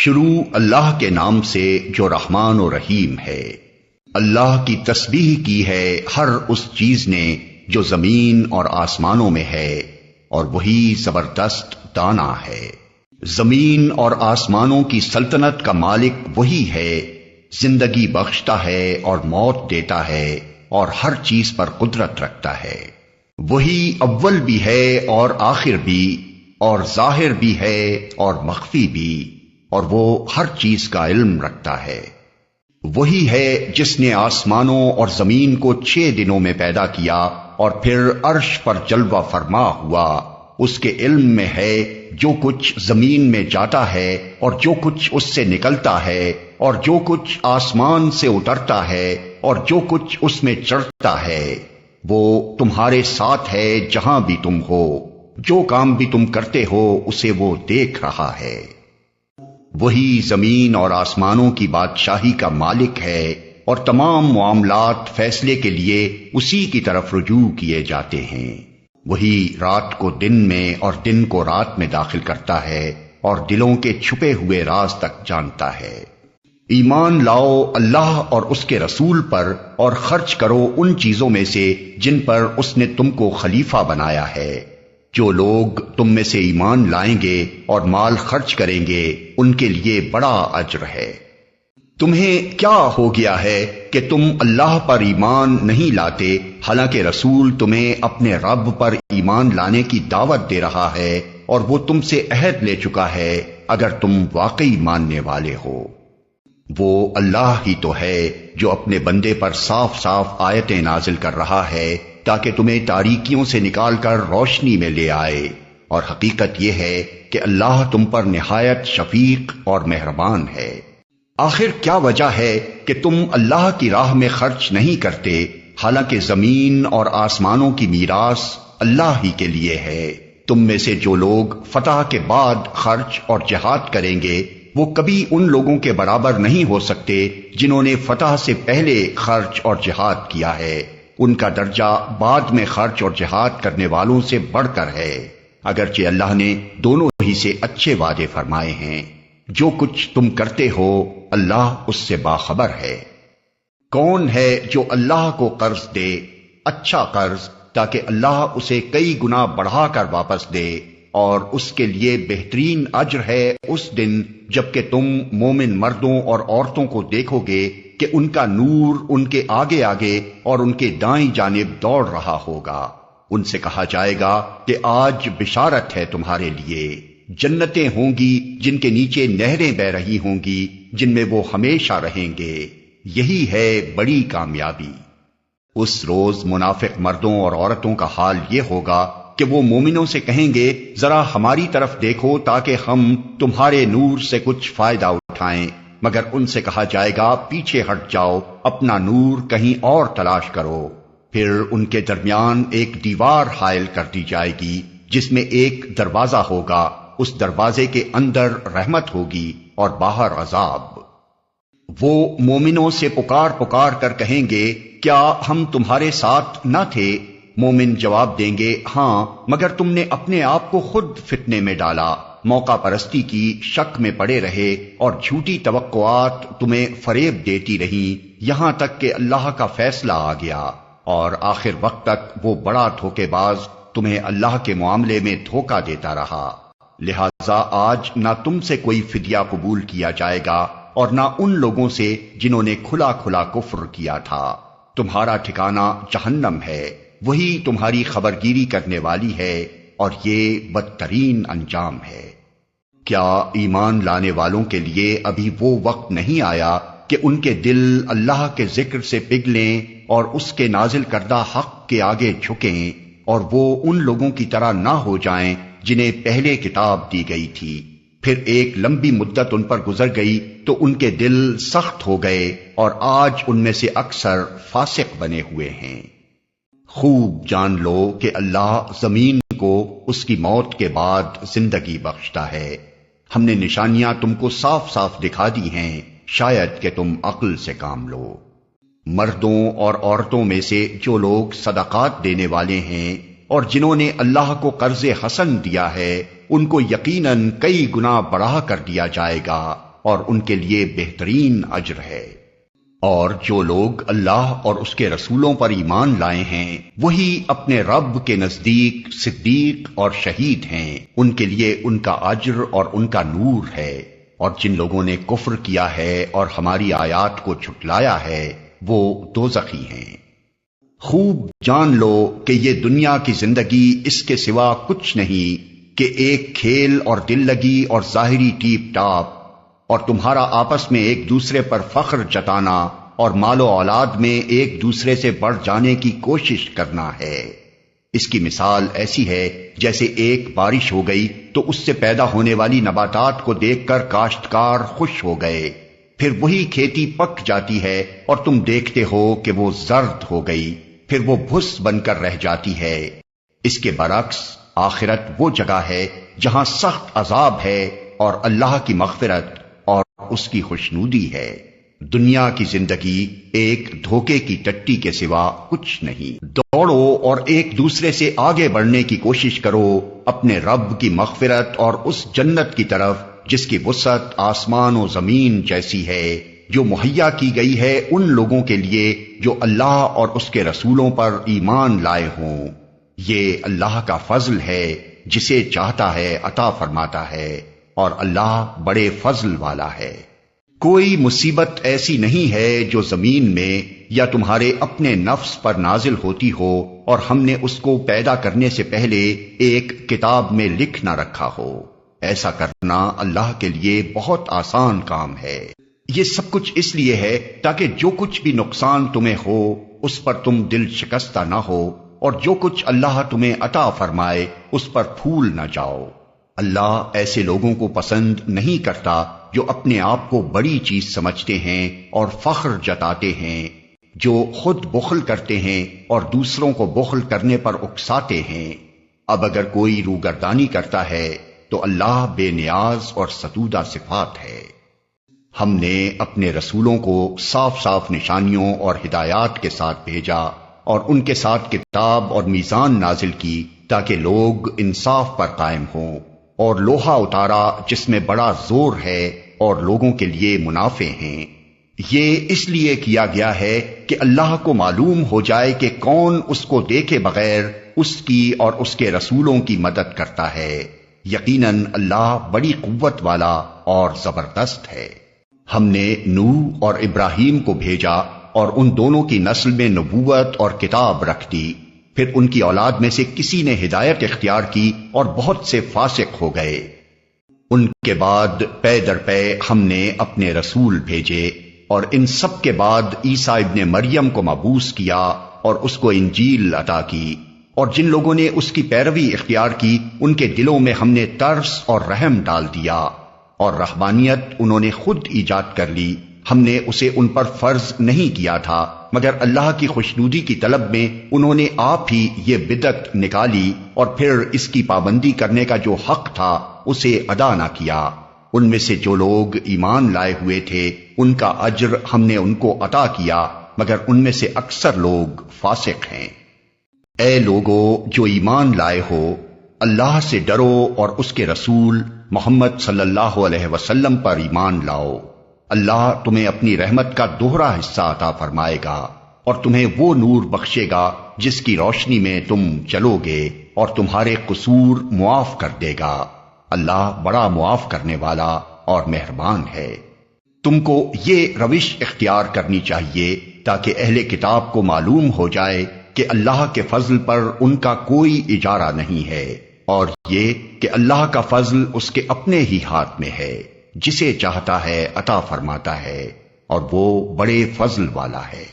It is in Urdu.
شروع اللہ کے نام سے جو رحمان و رحیم ہے۔ اللہ کی تسبیح کی ہے ہر اس چیز نے جو زمین اور آسمانوں میں ہے، اور وہی زبردست دانا ہے۔ زمین اور آسمانوں کی سلطنت کا مالک وہی ہے، زندگی بخشتا ہے اور موت دیتا ہے، اور ہر چیز پر قدرت رکھتا ہے۔ وہی اول بھی ہے اور آخر بھی، اور ظاہر بھی ہے اور مخفی بھی، اور وہ ہر چیز کا علم رکھتا ہے۔ وہی ہے جس نے آسمانوں اور زمین کو 6 دنوں میں پیدا کیا اور پھر عرش پر جلوہ فرما ہوا۔ اس کے علم میں ہے جو کچھ زمین میں جاتا ہے اور جو کچھ اس سے نکلتا ہے، اور جو کچھ آسمان سے اترتا ہے اور جو کچھ اس میں چڑھتا ہے۔ وہ تمہارے ساتھ ہے جہاں بھی تم ہو، جو کام بھی تم کرتے ہو اسے وہ دیکھ رہا ہے۔ وہی زمین اور آسمانوں کی بادشاہی کا مالک ہے، اور تمام معاملات فیصلے کے لیے اسی کی طرف رجوع کیے جاتے ہیں۔ وہی رات کو دن میں اور دن کو رات میں داخل کرتا ہے، اور دلوں کے چھپے ہوئے راز تک جانتا ہے۔ ایمان لاؤ اللہ اور اس کے رسول پر، اور خرچ کرو ان چیزوں میں سے جن پر اس نے تم کو خلیفہ بنایا ہے۔ جو لوگ تم میں سے ایمان لائیں گے اور مال خرچ کریں گے ان کے لیے بڑا اجر ہے۔ تمہیں کیا ہو گیا ہے کہ تم اللہ پر ایمان نہیں لاتے، حالانکہ رسول تمہیں اپنے رب پر ایمان لانے کی دعوت دے رہا ہے، اور وہ تم سے عہد لے چکا ہے اگر تم واقعی ماننے والے ہو۔ وہ اللہ ہی تو ہے جو اپنے بندے پر صاف صاف آیتیں نازل کر رہا ہے تاکہ تمہیں تاریکیوں سے نکال کر روشنی میں لے آئے، اور حقیقت یہ ہے کہ اللہ تم پر نہایت شفیق اور مہربان ہے۔ آخر کیا وجہ ہے کہ تم اللہ کی راہ میں خرچ نہیں کرتے، حالانکہ زمین اور آسمانوں کی میراث اللہ ہی کے لیے ہے؟ تم میں سے جو لوگ فتح کے بعد خرچ اور جہاد کریں گے وہ کبھی ان لوگوں کے برابر نہیں ہو سکتے جنہوں نے فتح سے پہلے خرچ اور جہاد کیا ہے۔ ان کا درجہ بعد میں خرچ اور جہاد کرنے والوں سے بڑھ کر ہے، اگرچہ اللہ نے دونوں ہی سے اچھے وعدے فرمائے ہیں۔ جو کچھ تم کرتے ہو اللہ اس سے باخبر ہے۔ کون ہے جو اللہ کو قرض دے، اچھا قرض، تاکہ اللہ اسے کئی گنا بڑھا کر واپس دے، اور اس کے لیے بہترین اجر ہے اس دن جبکہ تم مومن مردوں اور عورتوں کو دیکھو گے کہ ان کا نور ان کے آگے آگے اور ان کے دائیں جانب دوڑ رہا ہوگا۔ ان سے کہا جائے گا کہ آج بشارت ہے تمہارے لیے، جنتیں ہوں گی جن کے نیچے نہریں بہ رہی ہوں گی، جن میں وہ ہمیشہ رہیں گے۔ یہی ہے بڑی کامیابی۔ اس روز منافق مردوں اور عورتوں کا حال یہ ہوگا کہ وہ مومنوں سے کہیں گے ذرا ہماری طرف دیکھو تاکہ ہم تمہارے نور سے کچھ فائدہ اٹھائیں، مگر ان سے کہا جائے گا پیچھے ہٹ جاؤ، اپنا نور کہیں اور تلاش کرو۔ پھر ان کے درمیان ایک دیوار حائل کر دی جائے گی جس میں ایک دروازہ ہوگا، اس دروازے کے اندر رحمت ہوگی اور باہر عذاب۔ وہ مومنوں سے پکار پکار کر کہیں گے کیا ہم تمہارے ساتھ نہ تھے؟ مومن جواب دیں گے ہاں، مگر تم نے اپنے آپ کو خود فتنے میں ڈالا، موقع پرستی کی شک میں پڑے رہے اور جھوٹی توقعات تمہیں فریب دیتی رہیں، یہاں تک کہ اللہ کا فیصلہ آ گیا، اور آخر وقت تک وہ بڑا دھوکے باز تمہیں اللہ کے معاملے میں دھوکہ دیتا رہا۔ لہذا آج نہ تم سے کوئی فدیہ قبول کیا جائے گا اور نہ ان لوگوں سے جنہوں نے کھلا کھلا کفر کیا تھا۔ تمہارا ٹھکانہ جہنم ہے، وہی تمہاری خبرگیری کرنے والی ہے، اور یہ بدترین انجام ہے۔ کیا ایمان لانے والوں کے لیے ابھی وہ وقت نہیں آیا کہ ان کے دل اللہ کے ذکر سے پگھلیں اور اس کے نازل کردہ حق کے آگے جھکیں، اور وہ ان لوگوں کی طرح نہ ہو جائیں جنہیں پہلے کتاب دی گئی تھی، پھر ایک لمبی مدت ان پر گزر گئی تو ان کے دل سخت ہو گئے، اور آج ان میں سے اکثر فاسق بنے ہوئے ہیں۔ خوب جان لو کہ اللہ زمین کو اس کی موت کے بعد زندگی بخشتا ہے۔ ہم نے نشانیاں تم کو صاف صاف دکھا دی ہیں، شاید کہ تم عقل سے کام لو۔ مردوں اور عورتوں میں سے جو لوگ صدقات دینے والے ہیں اور جنہوں نے اللہ کو قرض حسن دیا ہے، ان کو یقیناً کئی گنا بڑھا کر دیا جائے گا، اور ان کے لیے بہترین اجر ہے۔ اور جو لوگ اللہ اور اس کے رسولوں پر ایمان لائے ہیں وہی اپنے رب کے نزدیک صدیق اور شہید ہیں، ان کے لیے ان کا اجر اور ان کا نور ہے۔ اور جن لوگوں نے کفر کیا ہے اور ہماری آیات کو جھٹلایا ہے وہ دوزخی ہیں۔ خوب جان لو کہ یہ دنیا کی زندگی اس کے سوا کچھ نہیں کہ ایک کھیل اور دل لگی اور ظاہری ٹیپ ٹاپ، اور تمہارا آپس میں ایک دوسرے پر فخر جتانا اور مال و اولاد میں ایک دوسرے سے بڑھ جانے کی کوشش کرنا ہے۔ اس کی مثال ایسی ہے جیسے ایک بارش ہو گئی تو اس سے پیدا ہونے والی نباتات کو دیکھ کر کاشتکار خوش ہو گئے، پھر وہی کھیتی پک جاتی ہے اور تم دیکھتے ہو کہ وہ زرد ہو گئی، پھر وہ بھس بن کر رہ جاتی ہے۔ اس کے برعکس آخرت وہ جگہ ہے جہاں سخت عذاب ہے اور اللہ کی مغفرت اور اس کی خوشنودی ہے۔ دنیا کی زندگی ایک دھوکے کی ٹٹی کے سوا کچھ نہیں۔ دوڑو اور ایک دوسرے سے آگے بڑھنے کی کوشش کرو اپنے رب کی مغفرت اور اس جنت کی طرف جس کی وسعت آسمان و زمین جیسی ہے، جو مہیا کی گئی ہے ان لوگوں کے لیے جو اللہ اور اس کے رسولوں پر ایمان لائے ہوں۔ یہ اللہ کا فضل ہے، جسے چاہتا ہے عطا فرماتا ہے، اور اللہ بڑے فضل والا ہے۔ کوئی مصیبت ایسی نہیں ہے جو زمین میں یا تمہارے اپنے نفس پر نازل ہوتی ہو اور ہم نے اس کو پیدا کرنے سے پہلے ایک کتاب میں لکھ نہ رکھا ہو۔ ایسا کرنا اللہ کے لیے بہت آسان کام ہے۔ یہ سب کچھ اس لیے ہے تاکہ جو کچھ بھی نقصان تمہیں ہو اس پر تم دل شکستہ نہ ہو، اور جو کچھ اللہ تمہیں عطا فرمائے اس پر پھول نہ جاؤ۔ اللہ ایسے لوگوں کو پسند نہیں کرتا جو اپنے آپ کو بڑی چیز سمجھتے ہیں اور فخر جتاتے ہیں، جو خود بخل کرتے ہیں اور دوسروں کو بخل کرنے پر اکساتے ہیں۔ اب اگر کوئی روگردانی کرتا ہے تو اللہ بے نیاز اور ستودہ صفات ہے۔ ہم نے اپنے رسولوں کو صاف صاف نشانیوں اور ہدایات کے ساتھ بھیجا اور ان کے ساتھ کتاب اور میزان نازل کی تاکہ لوگ انصاف پر قائم ہوں، اور لوہا اتارا جس میں بڑا زور ہے اور لوگوں کے لیے منافع ہیں۔ یہ اس لیے کیا گیا ہے کہ اللہ کو معلوم ہو جائے کہ کون اس کو دیکھے بغیر اس کی اور اس کے رسولوں کی مدد کرتا ہے۔ یقیناً اللہ بڑی قوت والا اور زبردست ہے۔ ہم نے نوح اور ابراہیم کو بھیجا اور ان دونوں کی نسل میں نبوت اور کتاب رکھ دی، پھر ان کی اولاد میں سے کسی نے ہدایت اختیار کی اور بہت سے فاسق ہو گئے۔ ان کے بعد پے در پے ہم نے اپنے رسول بھیجے، اور ان سب کے بعد عیسیٰ ابن مریم کو مبعوث کیا اور اس کو انجیل عطا کی، اور جن لوگوں نے اس کی پیروی اختیار کی ان کے دلوں میں ہم نے ترس اور رحم ڈال دیا، اور رحمانیت انہوں نے خود ایجاد کر لی، ہم نے اسے ان پر فرض نہیں کیا تھا، مگر اللہ کی خوشنودی کی طلب میں انہوں نے آپ ہی یہ بدعت نکالی، اور پھر اس کی پابندی کرنے کا جو حق تھا اسے ادا نہ کیا۔ ان میں سے جو لوگ ایمان لائے ہوئے تھے ان کا اجر ہم نے ان کو عطا کیا، مگر ان میں سے اکثر لوگ فاسق ہیں۔ اے لوگو جو ایمان لائے ہو، اللہ سے ڈرو اور اس کے رسول محمد صلی اللہ علیہ وسلم پر ایمان لاؤ۔ اللہ تمہیں اپنی رحمت کا دوہرا حصہ عطا فرمائے گا، اور تمہیں وہ نور بخشے گا جس کی روشنی میں تم چلو گے، اور تمہارے قصور معاف کر دے گا۔ اللہ بڑا معاف کرنے والا اور مہربان ہے۔ تم کو یہ روش اختیار کرنی چاہیے تاکہ اہل کتاب کو معلوم ہو جائے کہ اللہ کے فضل پر ان کا کوئی اجارہ نہیں ہے، اور یہ کہ اللہ کا فضل اس کے اپنے ہی ہاتھ میں ہے، جسے چاہتا ہے عطا فرماتا ہے، اور وہ بڑے فضل والا ہے۔